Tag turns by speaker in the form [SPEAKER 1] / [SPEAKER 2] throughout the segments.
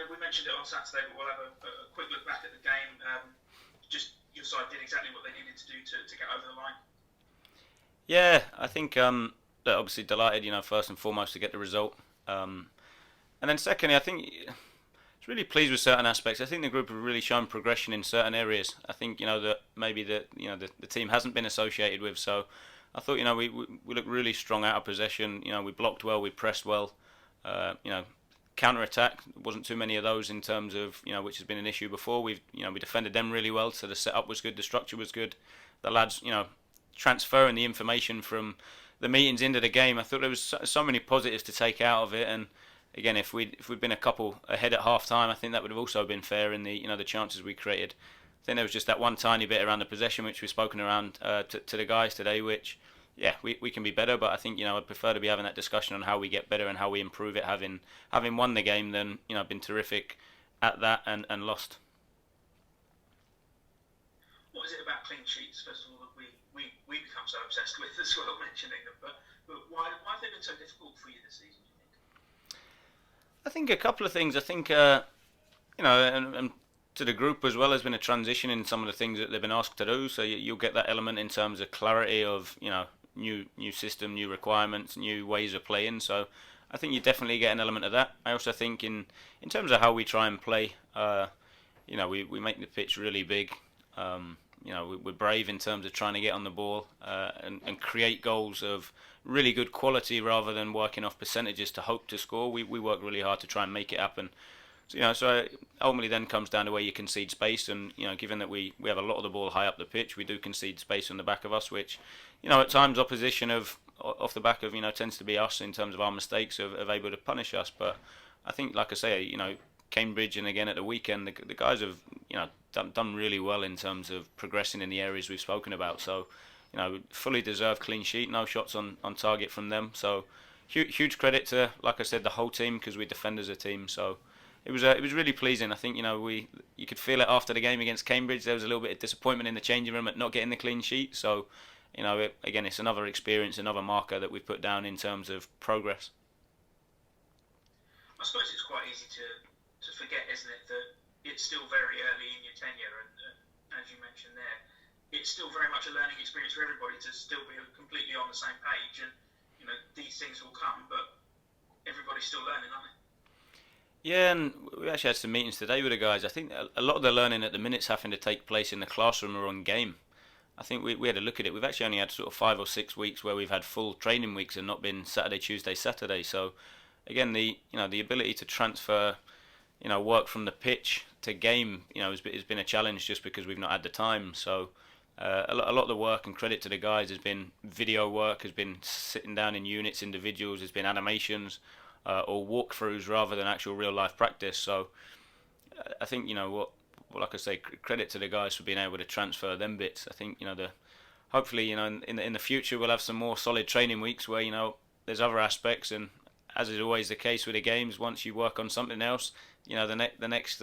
[SPEAKER 1] we mentioned it on Saturday, but we'll have a quick look back at the game. Just your side did exactly what they needed to do to get over the line.
[SPEAKER 2] Yeah, I think look, obviously delighted, first and foremost to get the result. And then secondly, I think it's really pleased with certain aspects. I think the group have really shown progression in certain areas. I think that maybe the team hasn't been associated with. So I thought we looked really strong out of possession. We blocked well, we pressed well. You know, counter attack wasn't too many of those in terms of which has been an issue before. We defended them really well. So the setup was good, the structure was good. The lads transferring the information from the meetings into the game. I thought there was so many positives to take out of it. And again, if we'd been a couple ahead at half time, I think that would have also been fair in the chances we created. I think there was just that one tiny bit around the possession which we've spoken around to the guys today, which we can be better, but I think I'd prefer to be having that discussion on how we get better and how we improve it, having won the game than been terrific at that and lost.
[SPEAKER 1] What is it about clean sheets, first of all, that we become so obsessed with as well, mentioning them? But why have they been so difficult for you this season, do you think?
[SPEAKER 2] I think a couple of things. I think and to the group as well has been a transition in some of the things that they've been asked to do. So you'll get that element in terms of clarity of new system, new requirements, new ways of playing. So I think you definitely get an element of that. I also think in terms of how we try and play, we make the pitch really big. We're brave in terms of trying to get on the ball and create goals of really good quality rather than working off percentages to hope to score. We work really hard to try and make it happen. So it ultimately then comes down to where you concede space, and given that we have a lot of the ball high up the pitch, we do concede space on the back of us, which at times opposition off the back of tends to be us in terms of our mistakes of able to punish us. But I think, like I say, Cambridge and again at the weekend, the guys have done really well in terms of progressing in the areas we've spoken about. So fully deserved clean sheet, no shots on target from them. So huge credit to, like I said, the whole team, because we defend as a team. So it was really pleasing. I think you could feel it after the game against Cambridge. There was a little bit of disappointment in the changing room at not getting the clean sheet. So again, it's another experience, another marker that we've put down in terms of progress.
[SPEAKER 1] I suppose it's quite easy to forget, isn't it, that it's still very early in your tenure, and as you mentioned there, it's still very much a learning experience for everybody to still be completely on the same page. And these things will come, but everybody's still learning, aren't they?
[SPEAKER 2] Yeah, and we actually had some meetings today with the guys. I think a lot of the learning at the minute's having to take place in the classroom or on game. I think we had a look at it. We've actually only had sort of 5 or 6 weeks where we've had full training weeks and not been Saturday, Tuesday, Saturday. So again, the ability to transfer work from the pitch to game has been a challenge just because we've not had the time. So a lot of the work, and credit to the guys, has been video work, has been sitting down in units, individuals, has been animations or walkthroughs rather than actual real life practice. So I think like I say, credit to the guys for being able to transfer them bits. I think hopefully in the future we'll have some more solid training weeks where there's other aspects, and as is always the case with the games, once you work on something else, the next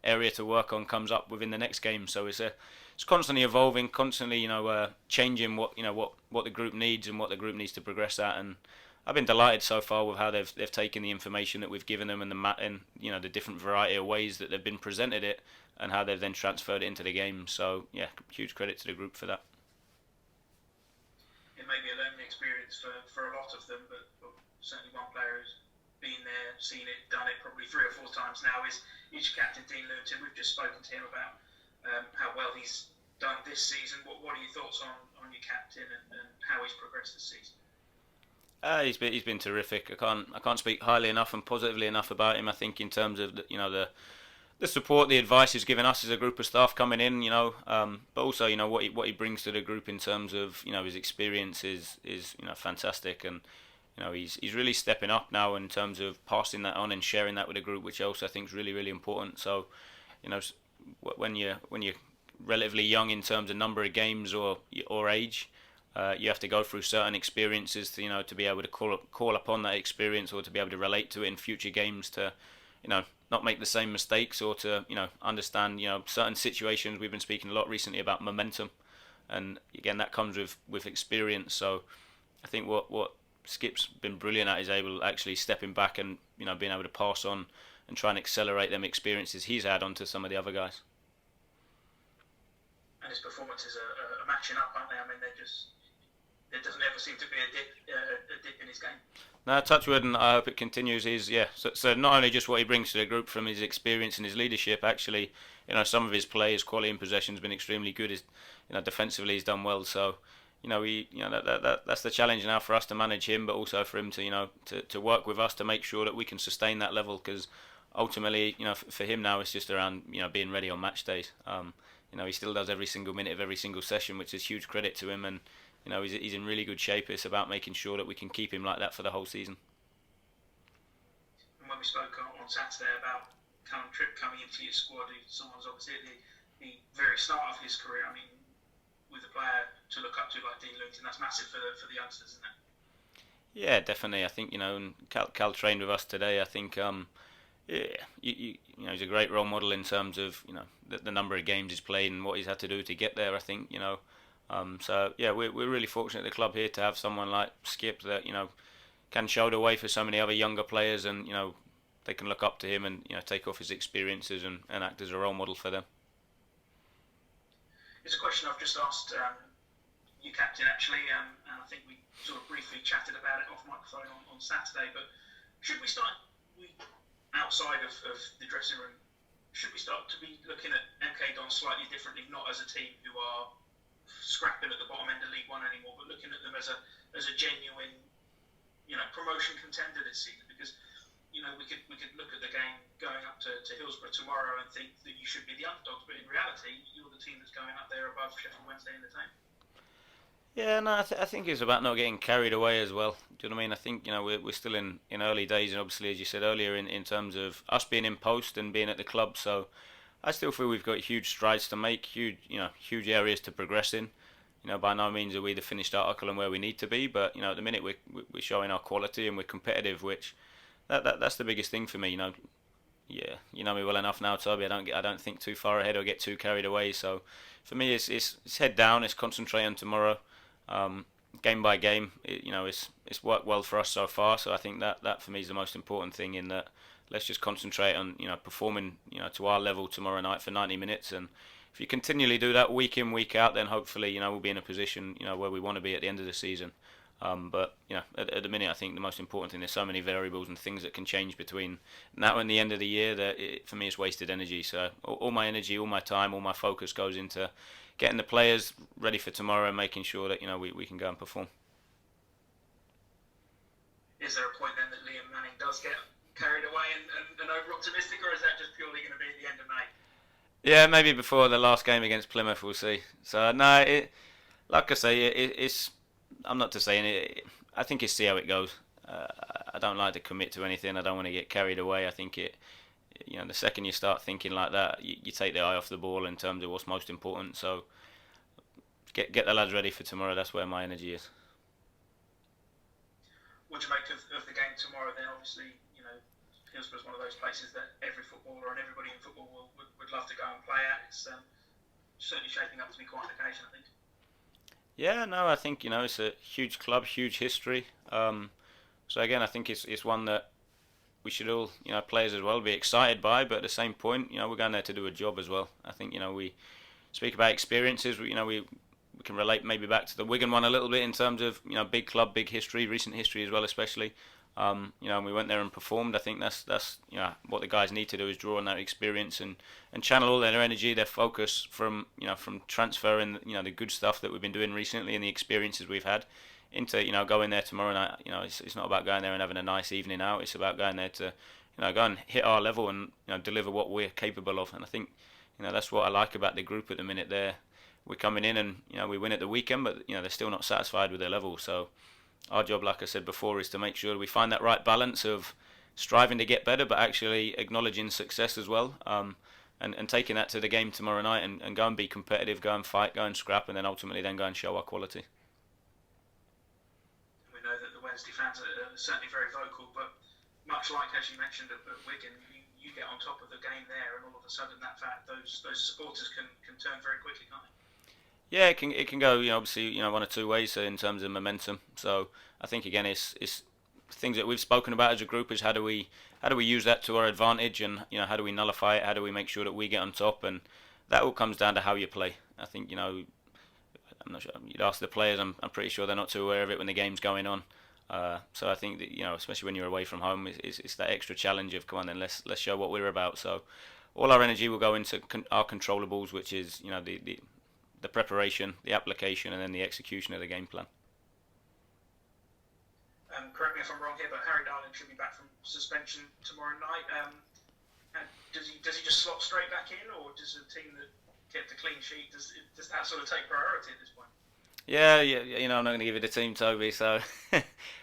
[SPEAKER 2] area to work on comes up within the next game. So it's constantly evolving, constantly changing what the group needs and what the group needs to progress at. And I've been delighted so far with how they've taken the information that we've given them and the different variety of ways that they've been presented it, and how they've then transferred it into the game. So yeah, huge credit to the group for that.
[SPEAKER 1] It may be a learning experience for a lot of them, but certainly one player who's been there, seen it, done it probably 3 or 4 times now is your captain, Dean Lewington. We've just spoken to him about how well he's done this season. What are your thoughts on your captain and how he's progressed this season?
[SPEAKER 2] He's been terrific. I can't speak highly enough and positively enough about him. I think in terms of the support, the advice he's given us as a group of staff coming in, but also what he brings to the group in terms of his experience is fantastic, and he's really stepping up now in terms of passing that on and sharing that with the group, which also I think is really, really important. So when you're relatively young in terms of number of games or age, you have to go through certain experiences to be able to call upon that experience, or to be able to relate to it in future games, to not make the same mistakes, or to understand certain situations. We've been speaking a lot recently about momentum, and again that comes with experience. So I think what Skip's been brilliant at is able actually stepping back and being able to pass on and try and accelerate them experiences he's had onto some of the other guys.
[SPEAKER 1] And his performances are matching up, aren't they? I mean, there doesn't ever seem to be a dip in his game.
[SPEAKER 2] No, touch wood, and I hope it continues. So not only just what he brings to the group from his experience and his leadership, actually, some of his play, his quality in possession has been extremely good. Defensively he's done well. So, that's the challenge now for us to manage him, but also for him to work with us to make sure that we can sustain that level. Because ultimately, for him now, it's just around being ready on match days. He still does every single minute of every single session, which is huge credit to him, and he's in really good shape. It's about making sure that we can keep him like that for the whole season.
[SPEAKER 1] And when we spoke on Saturday about Callum Tripp coming into your squad, someone's obviously at the very start of his career. I mean, with a player to look up to like Dean Lewington, that's massive for the youngsters, isn't it?
[SPEAKER 2] Yeah, definitely. I think and Cal trained with us today. I think he's a great role model in terms of the number of games he's played and what he's had to do to get there. I think so yeah, we're really fortunate at the club here to have someone like Skip that can show the way for so many other younger players, and they can look up to him and take off his experiences and act as a role model for them.
[SPEAKER 1] It's a question I've just asked your captain actually, and I think we sort of briefly chatted about it off microphone on Saturday. But should we start outside of the dressing room? Should we start to be looking at MK Dons slightly differently, not as a team who are scrapping at the bottom end of League One anymore, but looking at them as a genuine, promotion contender this season? Because we could look at the game going up to Hillsborough tomorrow and think that you should be the underdogs, but in reality, you're the team that's going up there above Sheffield Wednesday in the table.
[SPEAKER 2] Yeah, no, I think it's about not getting carried away as well. Do you know what I mean? I think we're still in early days, and obviously, as you said earlier, in terms of us being in post and being at the club. So I still feel we've got huge strides to make, huge areas to progress in. By no means are we the finished article and where we need to be, but at the minute we're showing our quality and we're competitive, which that's the biggest thing for me. Yeah, you know me well enough now, Toby. I don't think too far ahead or get too carried away. So for me, it's head down. It's concentrate on tomorrow, game by game. It's worked well for us so far. So I think that for me is the most important thing. In that, let's just concentrate on performing to our level tomorrow night for 90 minutes. And if you continually do that week in, week out, then hopefully we'll be in a position where we want to be at the end of the season. But at the minute, I think the most important thing, there's so many variables and things that can change between now and the end of the year that for me it's wasted energy. So all my energy, all my time, all my focus goes into getting the players ready for tomorrow and making sure that we can go and perform.
[SPEAKER 1] Is there a point then that Liam Manning does get carried away and over optimistic, or is that just purely going to be at the end of May?
[SPEAKER 2] Yeah, maybe before the last game against Plymouth, we'll see. So no, like I say, it's. I'm not to say I think it's see how it goes. I don't like to commit to anything. I don't want to get carried away. I think the second you start thinking like that, you take the eye off the ball in terms of what's most important. So get the lads ready for tomorrow. That's where my energy is.
[SPEAKER 1] What do you make of the game tomorrow? Then obviously, Hillsborough's one of those places that every footballer and everybody in football would love to go and play at. It's certainly shaping up to be quite an occasion, I think.
[SPEAKER 2] Yeah, no, I think it's a huge club, huge history. So again, I think it's one that we should all, players as well, be excited by. But at the same point, we're going there to do a job as well. I think we speak about experiences. We can relate maybe back to the Wigan one a little bit in terms of big club, big history, recent history as well, especially. And we went there and performed. I think that's what the guys need to do is draw on that experience and channel all their energy, their focus from transferring the good stuff that we've been doing recently and the experiences we've had into going there tomorrow night. It's not about going there and having a nice evening out. It's about going there to go and hit our level and deliver what we're capable of. And I think that's what I like about the group at the minute. We're coming in and we win at the weekend, but they're still not satisfied with their level. So our job, like I said before, is to make sure we find that right balance of striving to get better, but actually acknowledging success as well, and taking that to the game tomorrow night and go and be competitive, go and fight, go and scrap, and then ultimately then go and show our quality.
[SPEAKER 1] We know that the Wednesday fans are certainly very vocal, but much like, as you mentioned, at Wigan, you get on top of the game there, and all of a sudden those supporters can turn very quickly, can't they?
[SPEAKER 2] Yeah, it can go, obviously, one or two ways in terms of momentum. So I think again, it's things that we've spoken about as a group is how do we use that to our advantage, and how do we nullify it? How do we make sure that we get on top? And that all comes down to how you play. I think I'm not sure. You'd ask the players. I'm pretty sure they're not too aware of it when the game's going on. So I think that especially when you're away from home, it's that extra challenge of come on, then let's show what we're about. So all our energy will go into our controllables, which is the preparation, the application, and then the execution of the game plan.
[SPEAKER 1] Correct me if I'm wrong here, but Harry Darling should be back from suspension tomorrow night. And does he just slot straight back in, or does the team that kept a clean sheet does that sort of take priority at this point?
[SPEAKER 2] Yeah, yeah, I'm not going to give you the team, Toby. So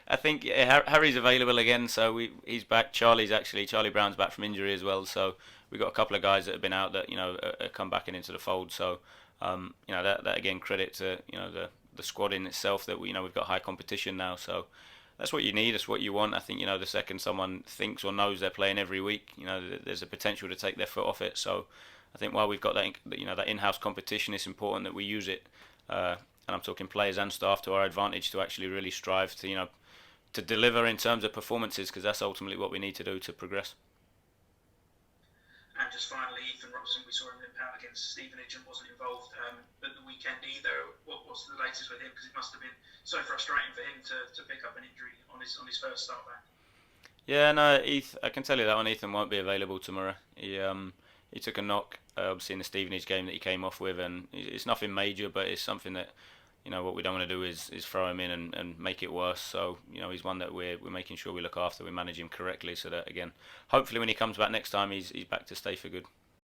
[SPEAKER 2] I think Harry's available again, so he's back. Charlie Brown's back from injury as well. So we've got a couple of guys that have been out that come back into the fold. So that again credit to the squad in itself that we've got high competition now. So that's what you need. That's what you want. I think the second someone thinks or knows they're playing every week, there's a potential to take their foot off it. So I think while we've got that in-house competition, it's important that we use it. And I'm talking players and staff to our advantage to actually really strive to deliver in terms of performances, because that's ultimately what we need to do to progress.
[SPEAKER 1] And just finally, Ethan Robson, we saw him limp out against Stevenage and wasn't involved at the weekend either. What's the latest with him? Because it must have been so frustrating for him to pick up an injury on his first start back.
[SPEAKER 2] Yeah, no, I can tell you that one. Ethan won't be available tomorrow. He took a knock, obviously in the Stevenage game that he came off with, and it's nothing major, but it's something that what we don't want to do is throw him in and make it worse. So he's one that we're making sure we look after, we manage him correctly, so that again, hopefully when he comes back next time, he's back to stay for good.